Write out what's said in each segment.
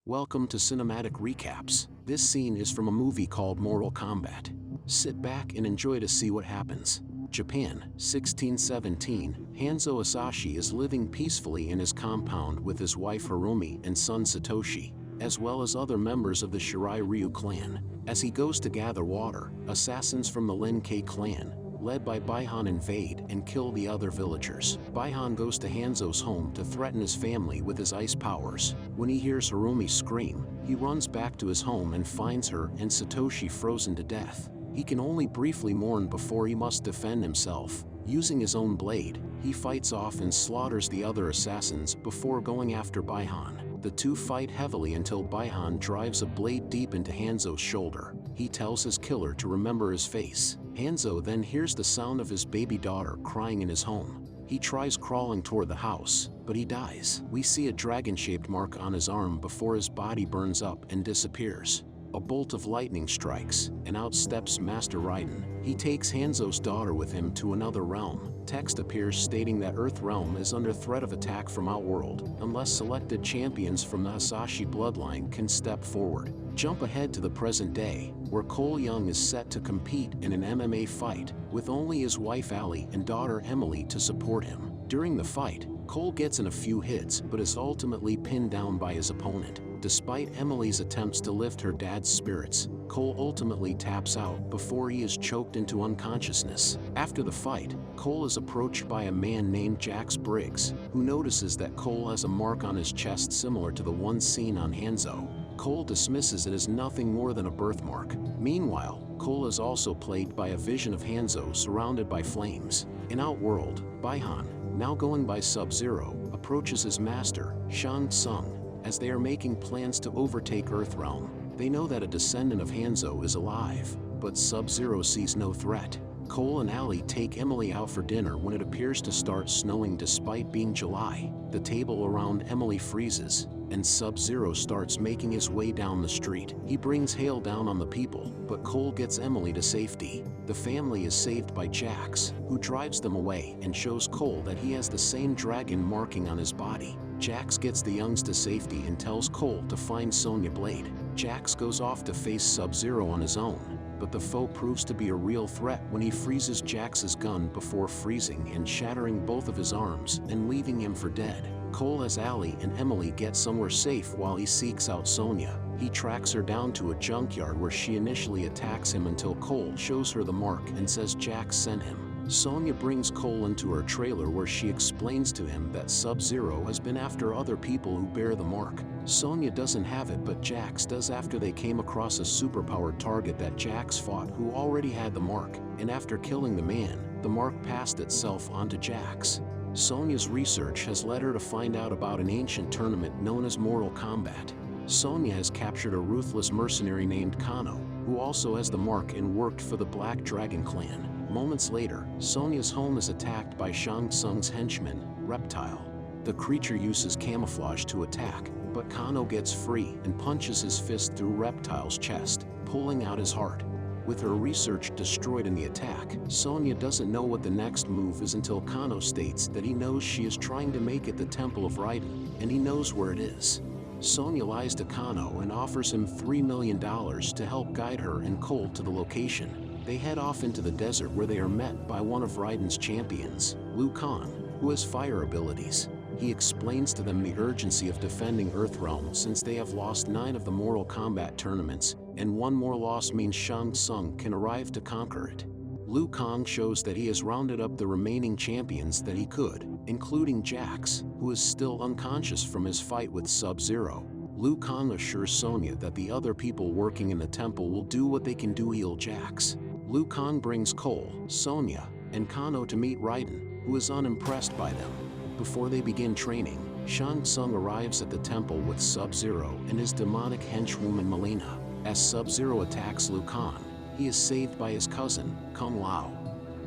Welcome to Cinematic Recaps. This scene is from a movie called Mortal Kombat. Sit back and enjoy to see what happens. Japan, 1617, Hanzo Asashi is living peacefully in his compound with his wife Harumi and son Satoshi, as well as other members of the Shirai Ryu clan. As he goes to gather water, assassins from the Lin-Kei clan, led by Baihan, invade and kill the other villagers. Baihan goes to Hanzo's home to threaten his family with his ice powers. When he hears Harumi scream, he runs back to his home and finds her and Satoshi frozen to death. He can only briefly mourn before he must defend himself. Using his own blade, he fights off and slaughters the other assassins before going after Baihan. The two fight heavily until Baihan drives a blade deep into Hanzo's shoulder. He tells his killer to remember his face. Hanzo then hears the sound of his baby daughter crying in his home. He tries crawling toward the house, but he dies. We see a dragon-shaped mark on his arm before his body burns up and disappears. A bolt of lightning strikes, and out steps Master Raiden. He takes Hanzo's daughter with him to another realm. Text appears stating that Earth Realm is under threat of attack from Outworld, unless selected champions from the Hasashi bloodline can step forward. Jump ahead to the present day, where Cole Young is set to compete in an MMA fight, with only his wife Ali and daughter Emily to support him. During the fight, Cole gets in a few hits but is ultimately pinned down by his opponent. Despite Emily's attempts to lift her dad's spirits, Cole ultimately taps out before he is choked into unconsciousness. After the fight, Cole is approached by a man named Jax Briggs, who notices that Cole has a mark on his chest similar to the one seen on Hanzo. Cole dismisses it as nothing more than a birthmark. Meanwhile, Cole is also plagued by a vision of Hanzo surrounded by flames. In Outworld, Baihan, now going by Sub-Zero, approaches his master, Shang Tsung. As they are making plans to overtake Earthrealm, they know that a descendant of Hanzo is alive, but Sub-Zero sees no threat. Cole and Ali take Emily out for dinner when it appears to start snowing despite being July. The table around Emily freezes, and Sub-Zero starts making his way down the street. He brings hail down on the people, but Cole gets Emily to safety. The family is saved by Jax, who drives them away and shows Cole that he has the same dragon marking on his body. Jax gets the youngs to safety and tells Cole to find Sonya Blade. Jax goes off to face Sub-Zero on his own, but the foe proves to be a real threat when he freezes Jax's gun before freezing and shattering both of his arms and leaving him for dead. Cole has Ali and Emily get somewhere safe while he seeks out Sonya. He tracks her down to a junkyard where she initially attacks him until Cole shows her the mark and says Jax sent him. Sonya brings Cole into her trailer where she explains to him that Sub-Zero has been after other people who bear the mark. Sonya doesn't have it, but Jax does after they came across a superpowered target that Jax fought who already had the mark, and after killing the man, the mark passed itself onto Jax. Sonya's research has led her to find out about an ancient tournament known as Mortal Kombat. Sonya has captured a ruthless mercenary named Kano, who also has the mark and worked for the Black Dragon clan. Moments later, Sonya's home is attacked by Shang Tsung's henchman, Reptile. The creature uses camouflage to attack, but Kano gets free and punches his fist through Reptile's chest, pulling out his heart. With her research destroyed in the attack, Sonya doesn't know what the next move is until Kano states that he knows she is trying to make it the Temple of Raiden, and he knows where it is. Sonya lies to Kano and offers him $3 million to help guide her and Cole to the location. They head off into the desert where they are met by one of Raiden's champions, Liu Kang, who has fire abilities. He explains to them the urgency of defending Earthrealm since they have lost 9 of the Mortal Kombat tournaments, and one more loss means Shang Tsung can arrive to conquer it. Liu Kang shows that he has rounded up the remaining champions that he could, including Jax, who is still unconscious from his fight with Sub-Zero. Liu Kang assures Sonya that the other people working in the temple will do what they can to heal Jax. Liu Kang brings Cole, Sonya, and Kano to meet Raiden, who is unimpressed by them. Before they begin training, Shang Tsung arrives at the temple with Sub-Zero and his demonic henchwoman Mileena. As Sub-Zero attacks Liu Kang, he is saved by his cousin, Kung Lao.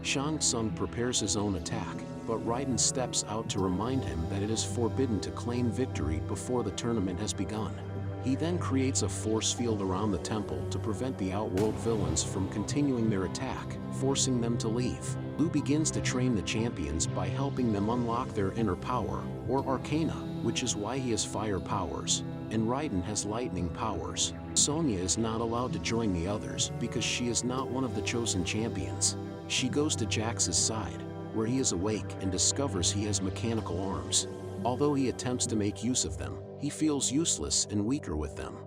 Shang Tsung prepares his own attack, but Raiden steps out to remind him that it is forbidden to claim victory before the tournament has begun. He then creates a force field around the temple to prevent the Outworld villains from continuing their attack, forcing them to leave. Liu begins to train the champions by helping them unlock their inner power, or arcana, which is why he has fire powers. and Raiden has lightning powers. Sonya is not allowed to join the others because she is not one of the chosen champions. She goes to Jax's side, where he is awake and discovers he has mechanical arms. Although he attempts to make use of them, he feels useless and weaker with them.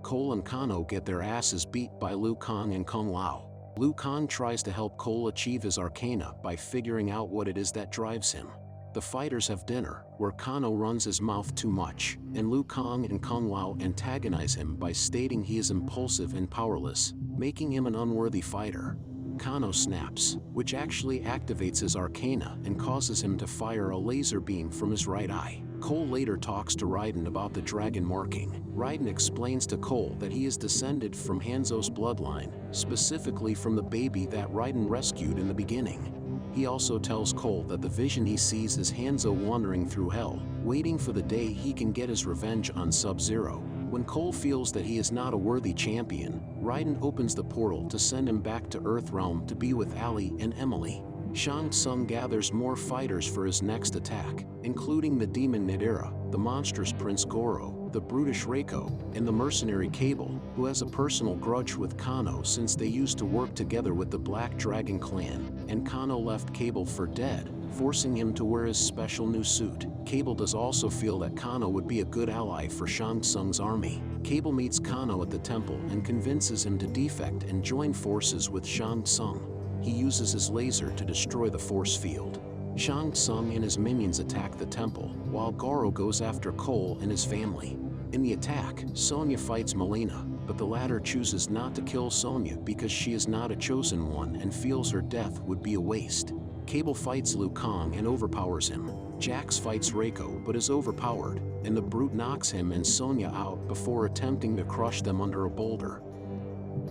Cole and Kano get their asses beat by Liu Kang and Kung Lao. Liu Kang tries to help Cole achieve his arcana by figuring out what it is that drives him. The fighters have dinner, where Kano runs his mouth too much, and Liu Kang and Kung Lao antagonize him by stating he is impulsive and powerless, making him an unworthy fighter. Kano snaps, which actually activates his arcana and causes him to fire a laser beam from his right eye. Cole later talks to Raiden about the dragon marking. Raiden explains to Cole that he is descended from Hanzo's bloodline, specifically from the baby that Raiden rescued in the beginning. He also tells Cole that the vision he sees is Hanzo wandering through hell, waiting for the day he can get his revenge on Sub-Zero. When Cole feels that he is not a worthy champion, Raiden opens the portal to send him back to Earthrealm to be with Ali and Emily. Shang Tsung gathers more fighters for his next attack, including the demon Nadira, the monstrous Prince Goro, the brutish Reiko, and the mercenary Cable, who has a personal grudge with Kano since they used to work together with the Black Dragon clan, and Kano left Cable for dead, forcing him to wear his special new suit. Cable does also feel that Kano would be a good ally for Shang Tsung's army. Cable meets Kano at the temple and convinces him to defect and join forces with Shang Tsung. He uses his laser to destroy the force field. Shang Tsung and his minions attack the temple, while Goro goes after Cole and his family. In the attack, Sonya fights Mileena, but the latter chooses not to kill Sonya because she is not a chosen one and feels her death would be a waste. Cable fights Liu Kang and overpowers him. Jax fights Reiko but is overpowered, and the brute knocks him and Sonya out before attempting to crush them under a boulder.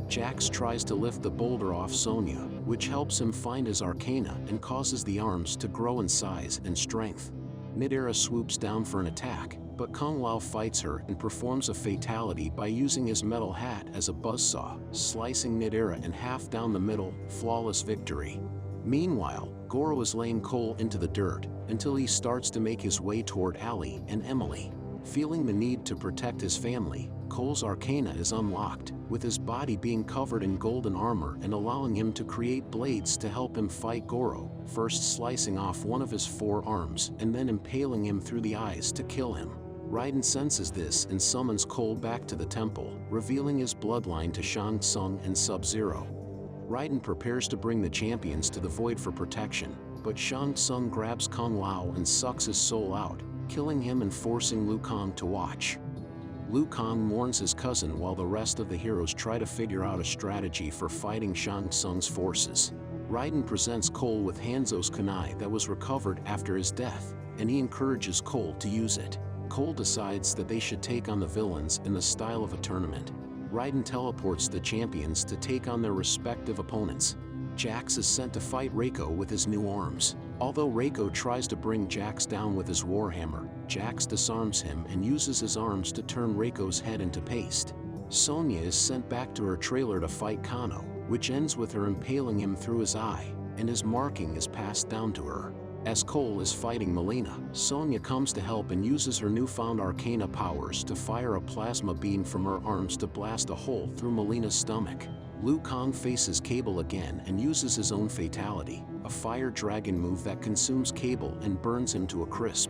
Jax tries to lift the boulder off Sonya, which helps him find his arcana and causes the arms to grow in size and strength. Nadira swoops down for an attack, but Kung Lao fights her and performs a fatality by using his metal hat as a buzzsaw, slicing Nadira in half down the middle. Flawless victory. Meanwhile, Goro is laying Cole into the dirt until he starts to make his way toward Ali and Emily. Feeling the need to protect his family, Cole's arcana is unlocked, with his body being covered in golden armor and allowing him to create blades to help him fight Goro, first slicing off one of his 4 arms and then impaling him through the eyes to kill him. Raiden senses this and summons Cole back to the temple, revealing his bloodline to Shang Tsung and Sub-Zero. Raiden prepares to bring the champions to the Void for protection, but Shang Tsung grabs Kung Lao and sucks his soul out, killing him and forcing Liu Kang to watch. Liu Kang mourns his cousin while the rest of the heroes try to figure out a strategy for fighting Shang Tsung's forces. Raiden presents Cole with Hanzo's kunai that was recovered after his death, and he encourages Cole to use it. Cole decides that they should take on the villains in the style of a tournament. Raiden teleports the champions to take on their respective opponents. Jax is sent to fight Reiko with his new arms. Although Reiko tries to bring Jax down with his warhammer, Jax disarms him and uses his arms to turn Reiko's head into paste. Sonya is sent back to her trailer to fight Kano, which ends with her impaling him through his eye, and his marking is passed down to her. As Cole is fighting Mileena, Sonya comes to help and uses her newfound arcana powers to fire a plasma beam from her arms to blast a hole through Mileena's stomach. Liu Kang faces Cable again and uses his own fatality, a fire dragon move that consumes Cable and burns him to a crisp.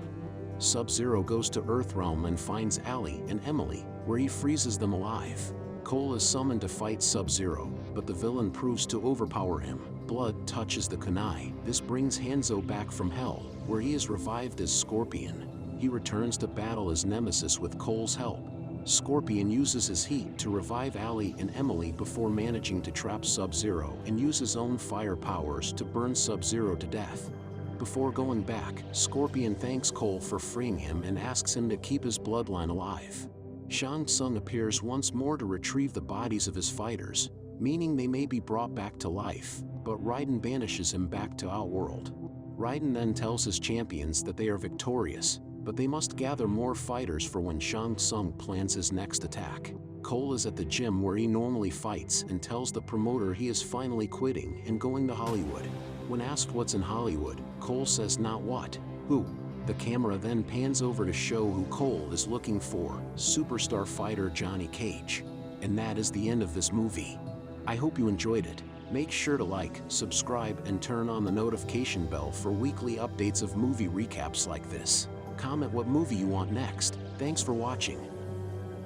Sub-Zero goes to Earthrealm and finds Ali and Emily, where he freezes them alive. Cole is summoned to fight Sub-Zero, but the villain proves to overpower him. Blood touches the kunai. This brings Hanzo back from hell, where he is revived as Scorpion. He returns to battle as Nemesis with Cole's help. Scorpion uses his heat to revive Ali and Emily before managing to trap Sub-Zero and use his own fire powers to burn Sub-Zero to death. Before going back, Scorpion thanks Cole for freeing him and asks him to keep his bloodline alive. Shang Tsung appears once more to retrieve the bodies of his fighters, meaning they may be brought back to life, but Raiden banishes him back to Outworld. Raiden then tells his champions that they are victorious, but they must gather more fighters for when Shang Tsung plans his next attack. Cole is at the gym where he normally fights and tells the promoter he is finally quitting and going to Hollywood. When asked what's in Hollywood, Cole says not what, who. The camera then pans over to show who Cole is looking for, superstar fighter Johnny Cage. And that is the end of this movie. I hope you enjoyed it. Make sure to like, subscribe, and turn on the notification bell for weekly updates of movie recaps like this. Comment what movie you want next. Thanks for watching.